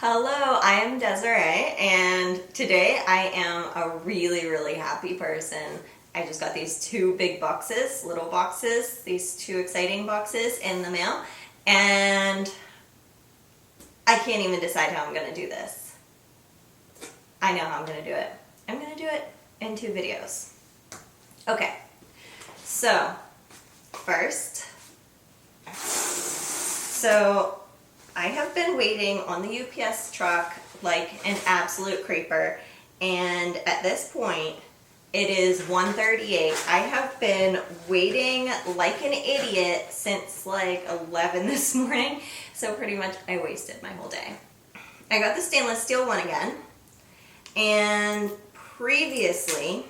Hello, I am Desiree, and today I am a really happy person. I just got these two big boxes, little boxes, these two exciting boxes in the mail, and I can't even decide how I'm going to do this. I know how I'm going to do it. I'm going to do it in two videos. Okay, so first, I have been waiting on the UPS truck like an absolute creeper, and at this point it is 1:38. I have been waiting like an idiot since like 11 this morning, so pretty much I wasted my whole day. I got the stainless steel one again, and previously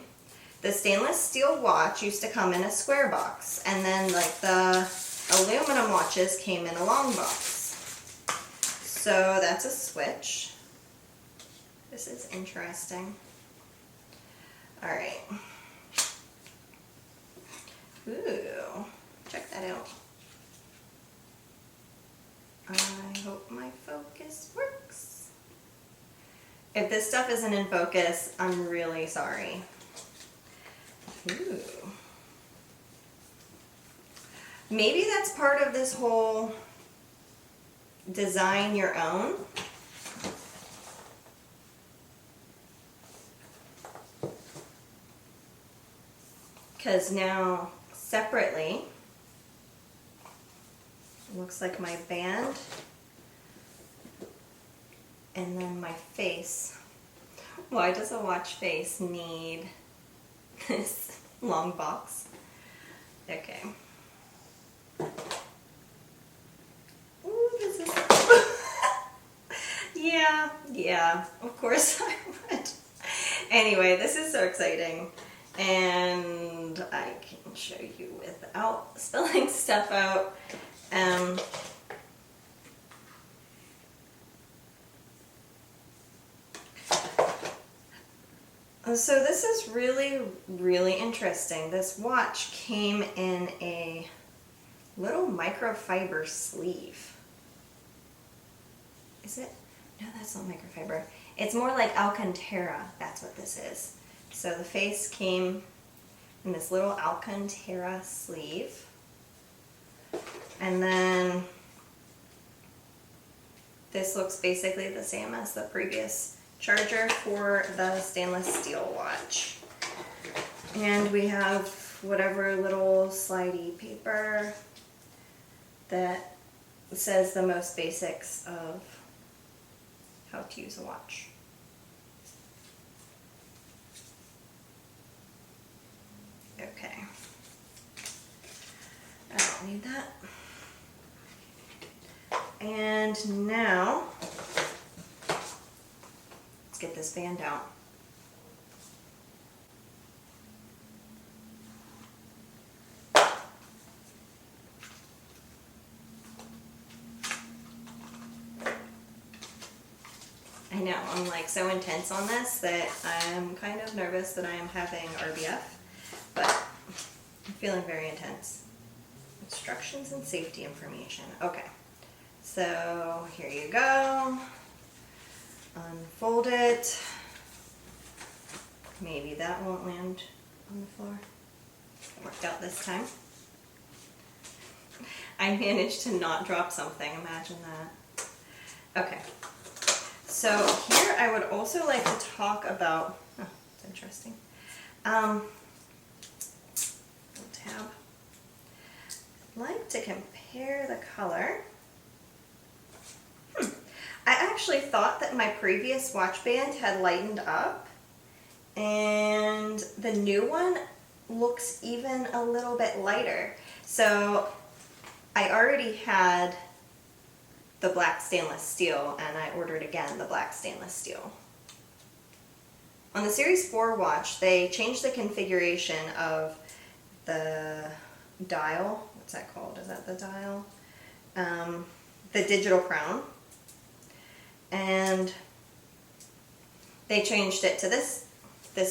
the stainless steel watch used to come in a square box, and then like the aluminum watches came in a long box. So that's a switch. This is interesting. All right. Ooh, check that out. I hope my focus works. If this stuff isn't in focus, I'm really sorry. Ooh. Maybe that's part of this whole design your own. Because now separately, it looks like my band and then my face. Why does a watch face need this long box? Okay. Ooh, this is yeah, of course I would. Anyway, this is so exciting, and I can show you without spelling stuff out. So this is really interesting. This watch came in a little microfiber sleeve. Is it? No, that's not microfiber. It's more like Alcantara. That's what this is. So the face came in this little Alcantara sleeve. And then this looks basically the same as the previous charger for the stainless steel watch. And we have whatever little slidey paper that says the most basics of how to use a watch. Okay. I don't need that. And now, let's get this band out. I know, I'm like so intense on this that I'm kind of nervous that I am having RBF, but I'm feeling very intense. Instructions and safety information. Okay, so here you go. Unfold it. Maybe that won't land on the floor. It worked out this time. I managed to not drop something, imagine that. Okay. So here I would also like to talk about, oh, it's interesting, tab. I'd like to compare the color. I actually thought that my previous watch band had lightened up, and the new one looks even a little bit lighter. So I already had the black stainless steel, and I ordered again the black stainless steel. On the Series 4 watch, they changed the configuration of the dial. What's that called? Is that the dial? The digital crown. And they changed it to this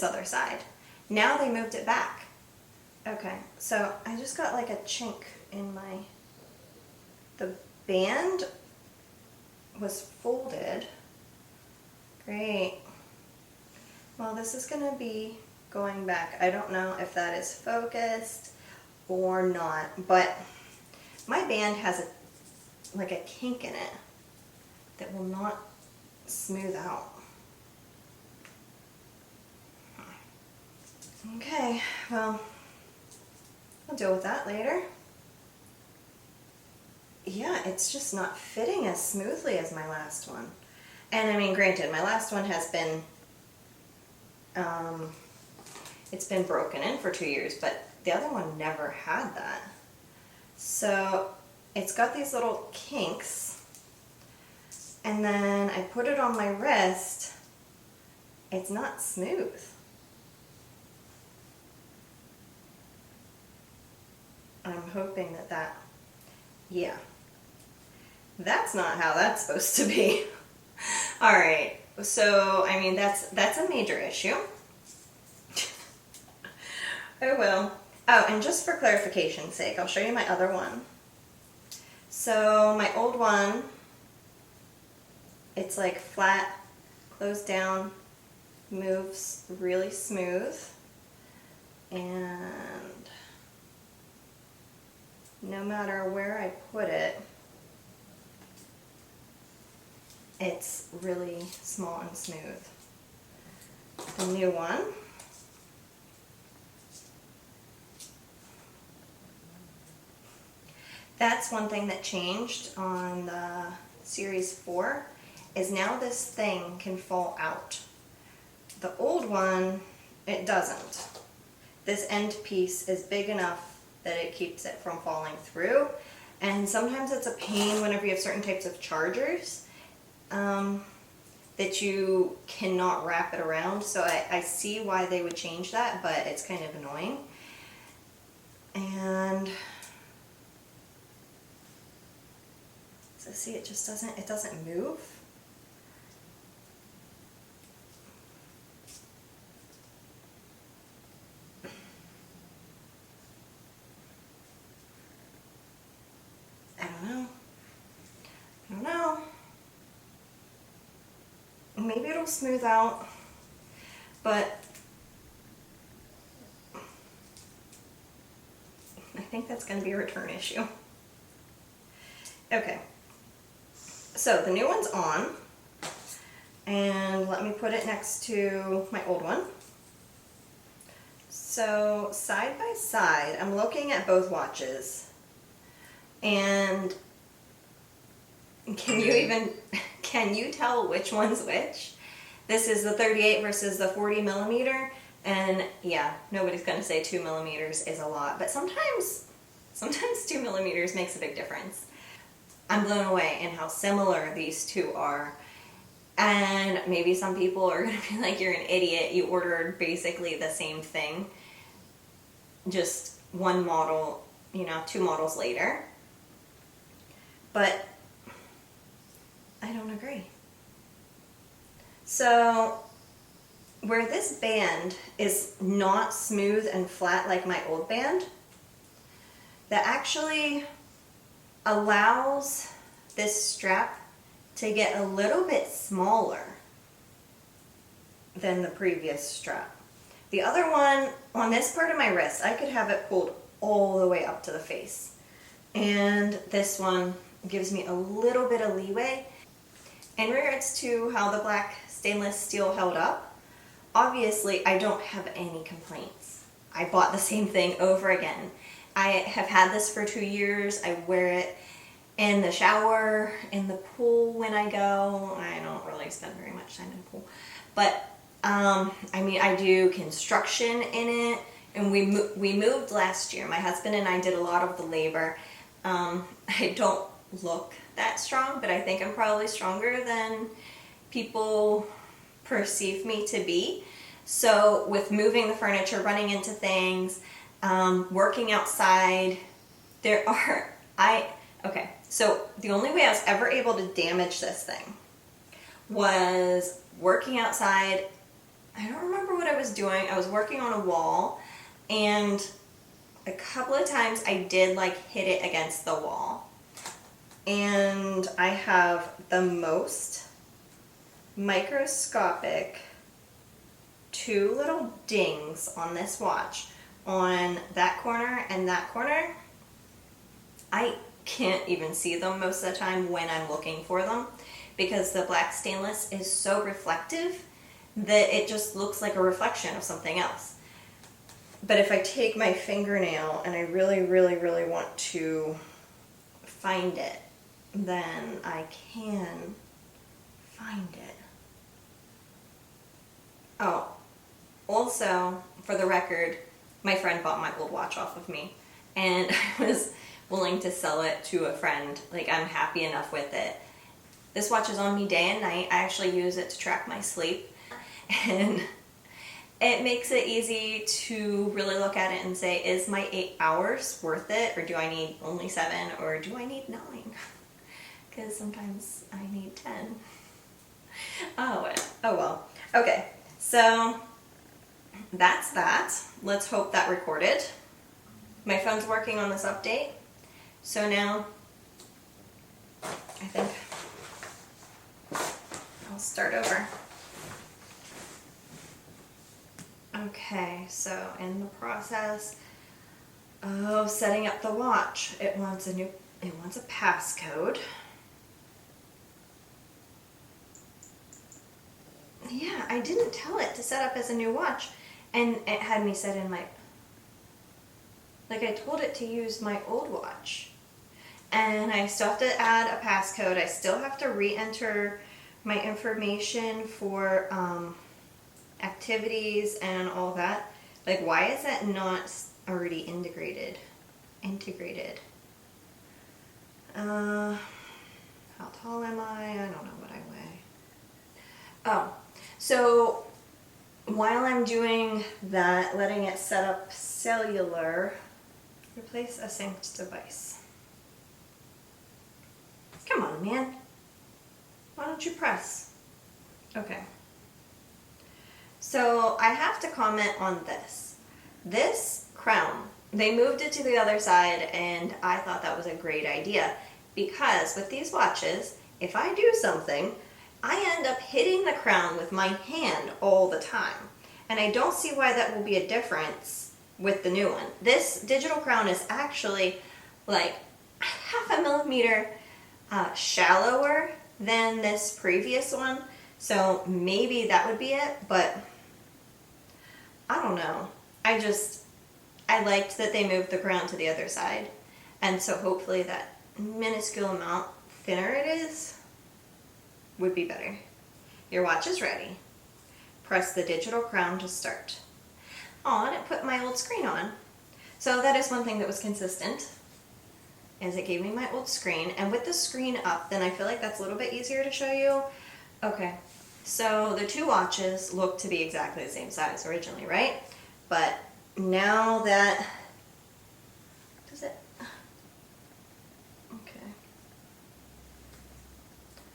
other side. Now they moved it back. Okay, so I just got like a chink in the band was folded Great. Well, this is going to be going back. I don't know if that is focused or not, but my band has like a kink in it that will not smooth out. Okay, well, I'll deal with that later. Yeah, it's just not fitting as smoothly as my last one. And I mean, granted, my last one has been, it's been broken in for 2 years, but the other one never had that. So it's got these little kinks, and then I put it on my wrist. It's not smooth. I'm hoping that, yeah, that's not how that's supposed to be. All right, so I mean, that's a major issue. Oh well. Oh, and just for clarification's sake, I'll show you my other one. So my old one, it's like flat, closed down, moves really smooth, and no matter where I put it, it's really small and smooth. The new one, that's one thing that changed on the Series 4, is now this thing can fall out. The old one, it doesn't. This end piece is big enough that it keeps it from falling through, and sometimes it's a pain whenever you have certain types of chargers that you cannot wrap it around. So I see why they would change that, but it's kind of annoying. And so see, it just doesn't move. I don't know. Maybe it'll smooth out, but I think that's going to be a return issue. Okay, so the new one's on, and let me put it next to my old one. So side by side, I'm looking at both watches, and can you tell which one's which? This is the 38 versus the 40 millimeter, and yeah, nobody's gonna say 2 millimeters is a lot, but sometimes 2 millimeters makes a big difference. I'm blown away in how similar these two are. And maybe some people are gonna be like, you're an idiot, you ordered basically the same thing, just one model, 2 models later. But I don't agree. So where this band is not smooth and flat like my old band, that actually allows this strap to get a little bit smaller than the previous strap. The other one, on this part of my wrist, I could have it pulled all the way up to the face. And this one gives me a little bit of leeway. In regards to how the black stainless steel held up, obviously I don't have any complaints. I bought the same thing over again. I have had this for 2 years. I wear it in the shower, in the pool when I go. I don't really spend very much time in the pool. But, I mean, I do construction in it. And we moved last year. My husband and I did a lot of the labor. I don't look that strong, but I think I'm probably stronger than people perceive me to be. So with moving the furniture, running into things, working outside, okay, so the only way I was ever able to damage this thing was working outside. I don't remember what I was doing. I was working on a wall, and a couple of times I did hit it against the wall. And I have the most microscopic two little dings on this watch on that corner and that corner. I can't even see them most of the time when I'm looking for them because the black stainless is so reflective that it just looks like a reflection of something else. But if I take my fingernail and I really, really, really want to find it, then I can find it. Oh, also, for the record, my friend bought my old watch off of me, and I was willing to sell it to a friend. Like, I'm happy enough with it. This watch is on me day and night. I actually use it to track my sleep, and it makes it easy to really look at it and say, is my 8 hours worth it, or do I need only 7, or do I need 9? Because sometimes I need 10. Oh well. Okay, so that's that. Let's hope that recorded. My phone's working on this update. So now, I think I'll start over. Okay, so in the process of setting up the watch, it wants a passcode. Yeah, I didn't tell it to set up as a new watch, and it had me set in I told it to use my old watch, and I still have to add a passcode. I still have to re-enter my information for activities and all that. Like, why is that not already integrated? How tall am I? I don't know what I weigh. Oh, so while I'm doing that, letting it set up cellular, replace a synced device. Come on, man. Why don't you press? Okay. So I have to comment on this. This crown, they moved it to the other side, and I thought that was a great idea because with these watches, if I do something, I end up hitting the crown with my hand all the time. And I don't see why that will be a difference with the new one. This digital crown is actually like 0.5 millimeter shallower than this previous one. So maybe that would be it, but I don't know. I liked that they moved the crown to the other side. And so hopefully that minuscule amount thinner it is would be better. Your watch is ready. Press the digital crown to start. Oh, and it put my old screen on. So that is one thing that was consistent, is it gave me my old screen. And with the screen up, then I feel like that's a little bit easier to show you. Okay, so the two watches look to be exactly the same size originally, right? But now that, does it, okay.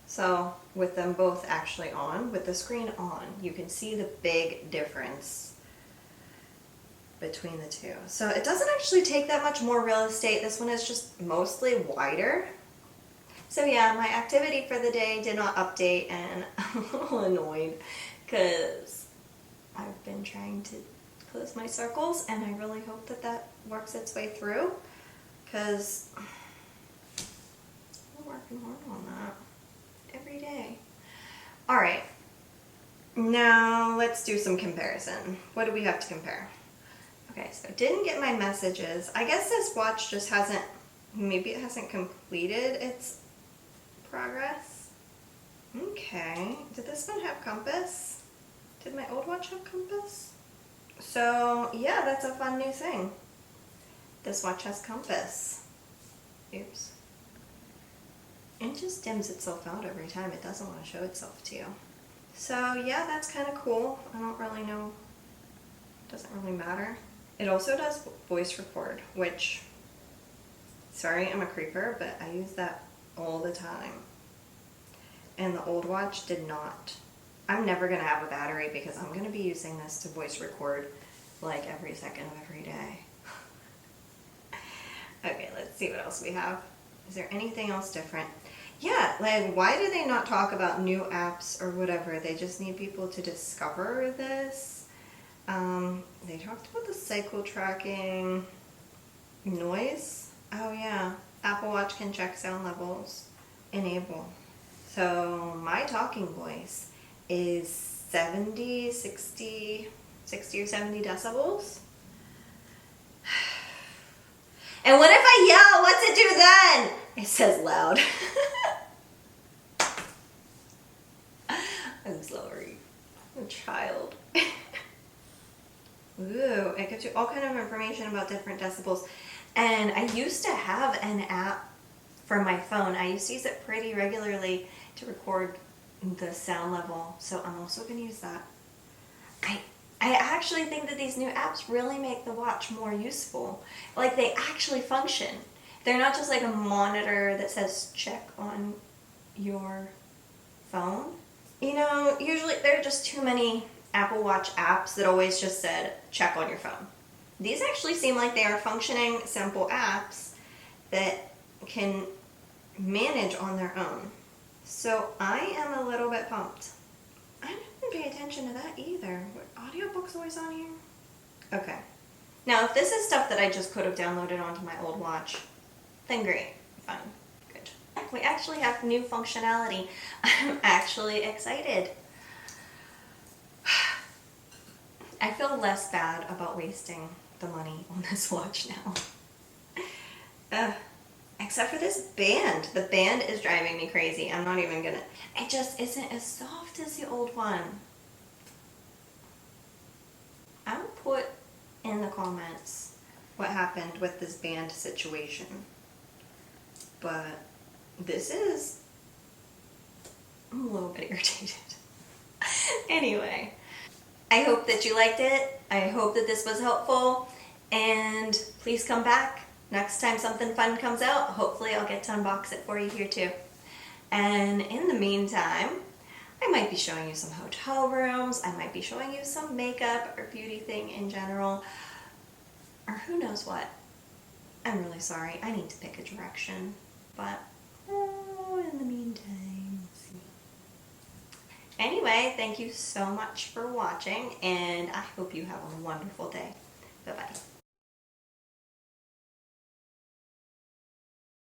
So with them both actually on, with the screen on, you can see the big difference between the two. So it doesn't actually take that much more real estate. This one is just mostly wider. So yeah, my activity for the day did not update, and I'm a little annoyed because I've been trying to close my circles, and I really hope that that works its way through because we're working hard on that every day. All right, now let's do some comparison. What do we have to compare? Okay, so didn't get my messages. I guess this watch just hasn't, maybe it hasn't completed its progress. Okay, did this one have compass? Did my old watch have compass? So yeah, that's a fun new thing. This watch has compass. Oops. It just dims itself out every time. It doesn't want to show itself to you. So yeah, that's kind of cool. I don't really know, doesn't really matter. It also does voice record, which, sorry, I'm a creeper, but I use that all the time. And the old watch did not. I'm never going to have a battery because I'm going to be using this to voice record like every second of every day. Okay, let's see what else we have. Is there anything else different? Yeah, like why do they not talk about new apps or whatever? They just need people to discover this. They talked about the cycle tracking, noise. Oh yeah, Apple Watch can check sound levels. Enable. So my talking voice is 70, 60, 60 or 70 decibels. And what if I yell? What's it do then? It says loud. I'm sorry. I'm a child. Ooh, it gives you all kind of information about different decibels. And I used to have an app for my phone. I used to use it pretty regularly to record the sound level. So I'm also going to use that. I actually think that these new apps really make the watch more useful. Like they actually function. They're not just like a monitor that says check on your phone. You know, usually there are just too many Apple Watch apps that always just said check on your phone. These actually seem like they are functioning, simple apps that can manage on their own. So I am a little bit pumped. I didn't pay attention to that either. Were audiobooks always on here? Okay. Now, if this is stuff that I just could have downloaded onto my old watch, then great. Fine. Good. We actually have new functionality. I'm actually excited. I feel less bad about wasting the money on this watch now. Except for this band. The band is driving me crazy. I'm not even gonna... It just isn't as soft as the old one. I will put in the comments what happened with this band situation. But this is... I'm a little bit irritated. Anyway, I hope that you liked it. I hope that this was helpful. And please come back. Next time something fun comes out, hopefully I'll get to unbox it for you here too. And in the meantime, I might be showing you some hotel rooms, I might be showing you some makeup or beauty thing in general, or who knows what. I'm really sorry, I need to pick a direction, but in the meantime, we'll see. Anyway, thank you so much for watching, and I hope you have a wonderful day. Bye-bye.